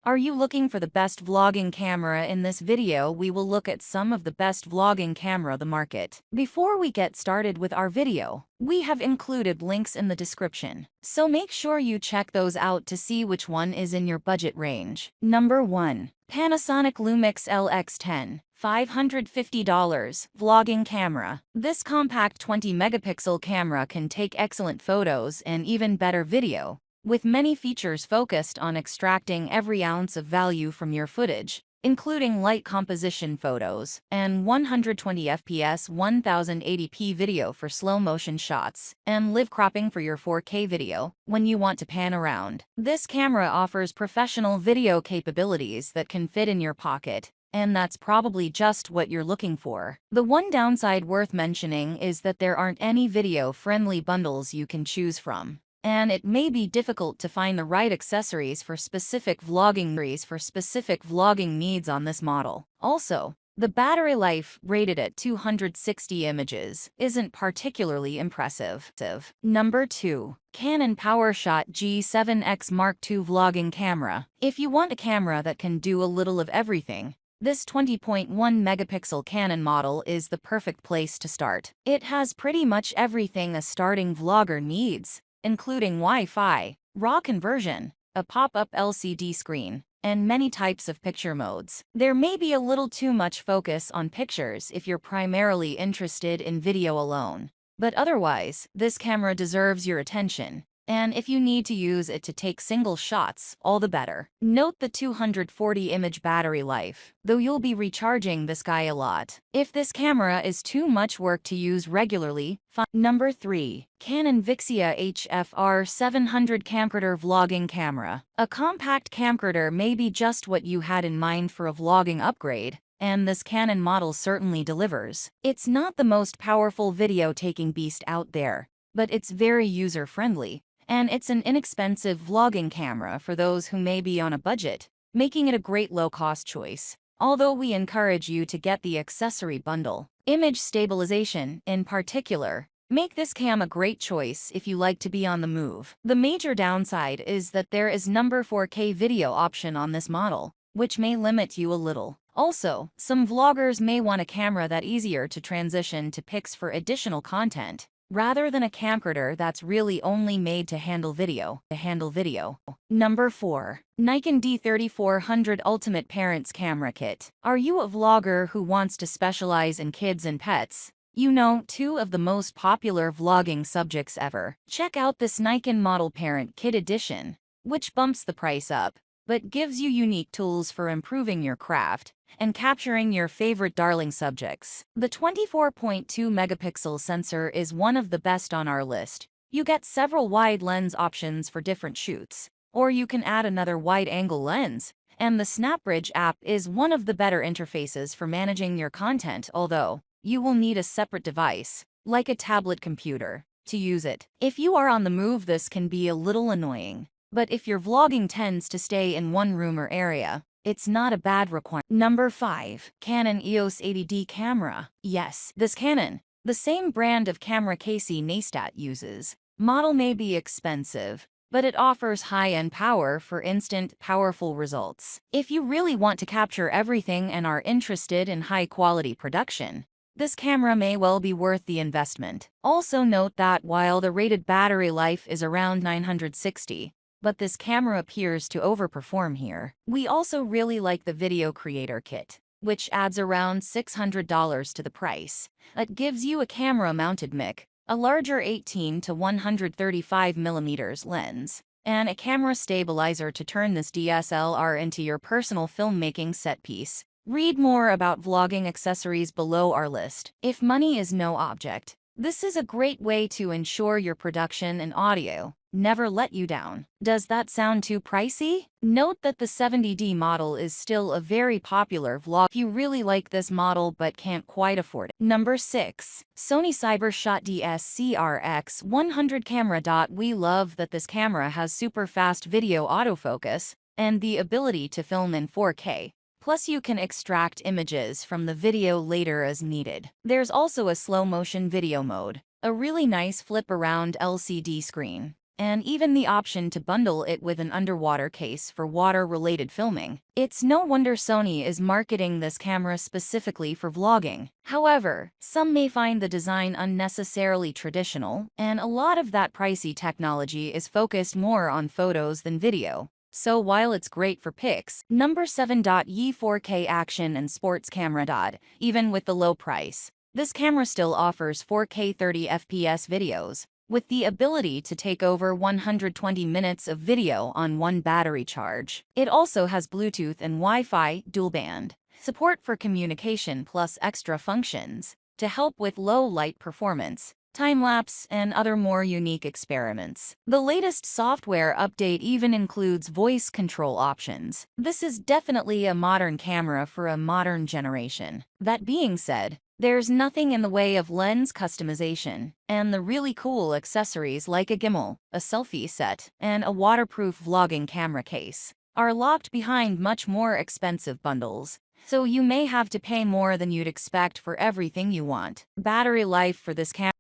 Are you looking for the best vlogging camera? In this video, we will look at some of the best vlogging camera on the market. Before we get started with our video, we have included links in the description, so make sure you check those out to see which one is in your budget range. Number 1. Panasonic Lumix LX10. $550 vlogging camera. This compact 20 megapixel camera can take excellent photos and even better video, with many features focused on extracting every ounce of value from your footage, including light composition photos and 120 fps 1080p video for slow-motion shots, and live cropping for your 4K video when you want to pan around. This camera offers professional video capabilities that can fit in your pocket, and that's probably just what you're looking for. The one downside worth mentioning is that there aren't any video-friendly bundles you can choose from, and it may be difficult to find the right accessories for specific vlogging needs on this model. Also, the battery life, rated at 260 images, isn't particularly impressive. Number 2. Canon PowerShot G7X Mark II vlogging camera. If you want a camera that can do a little of everything, this 20.1 megapixel Canon model is the perfect place to start. It has pretty much everything a starting vlogger needs, including Wi-Fi, RAW conversion, a pop-up LCD screen, and many types of picture modes. There may be a little too much focus on pictures if you're primarily interested in video alone, but otherwise, this camera deserves your attention. And if you need to use it to take single shots, all the better. Note the 240 image battery life, though you'll be recharging this guy a lot. If this camera is too much work to use regularly, fine. Number 3. Canon Vixia HFR 700 Camcorder vlogging camera. A compact camcorder may be just what you had in mind for a vlogging upgrade, and this Canon model certainly delivers. It's not the most powerful video-taking beast out there, but it's very user-friendly, and it's an inexpensive vlogging camera for those who may be on a budget, making it a great low-cost choice. Although we encourage you to get the accessory bundle. Image stabilization, in particular, make this cam a great choice if you like to be on the move. The major downside is that there is no 4K video option on this model, which may limit you a little. Also, some vloggers may want a camera that's easier to transition to pics for additional content, rather than a camcorder that's really only made to handle video. Number 4. Nikon D3400 Ultimate Parents Camera Kit. Are you a vlogger who wants to specialize in kids and pets? You know, two of the most popular vlogging subjects ever. Check out this Nikon Model Parent Kit Edition, which bumps the price up, but gives you unique tools for improving your craft and capturing your favorite darling subjects. The 24.2 megapixel sensor is one of the best on our list. You get several wide lens options for different shoots, or you can add another wide-angle lens, and the SnapBridge app is one of the better interfaces for managing your content, although you will need a separate device, like a tablet computer, to use it. If you are on the move, this can be a little annoying, but if your vlogging tends to stay in one room or area, it's not a bad requirement. Number 5. Canon EOS 80D camera. Yes, this Canon, the same brand of camera Casey Neistat uses. Model may be expensive, but it offers high-end power for instant, powerful results. If you really want to capture everything and are interested in high-quality production, this camera may well be worth the investment. Also note that while the rated battery life is around 960, but this camera appears to overperform here. We also really like the Video Creator Kit, which adds around $600 to the price. It gives you a camera-mounted mic, a larger 18 to 135 mm lens, and a camera stabilizer to turn this DSLR into your personal filmmaking set piece. Read more about vlogging accessories below our list. If money is no object, this is a great way to ensure your production and audio never let you down. Does that sound too pricey? Note that the 70D model is still a very popular vlog if you really like this model but can't quite afford it. Number 6. Sony CyberShot DS-CRX 100 camera. We love that this camera has super fast video autofocus and the ability to film in 4K. Plus, you can extract images from the video later as needed. There's also a slow-motion video mode, a really nice flip-around LCD screen, and even the option to bundle it with an underwater case for water-related filming. It's no wonder Sony is marketing this camera specifically for vlogging. However, some may find the design unnecessarily traditional, and a lot of that pricey technology is focused more on photos than video. So while it's great for pics, number 7. Ye 4K action and sports camera. Even with the low price, this camera still offers 4K 30 FPS videos, with the ability to take over 120 minutes of video on one battery charge. It also has Bluetooth and Wi-Fi dual-band support for communication plus extra functions to help with low light performance, time-lapse, and other more unique experiments. The latest software update even includes voice control options. This is definitely a modern camera for a modern generation. That being said, there's nothing in the way of lens customization, and the really cool accessories like a gimbal, a selfie set, and a waterproof vlogging camera case are locked behind much more expensive bundles. So you may have to pay more than you'd expect for everything you want. Battery life for this camera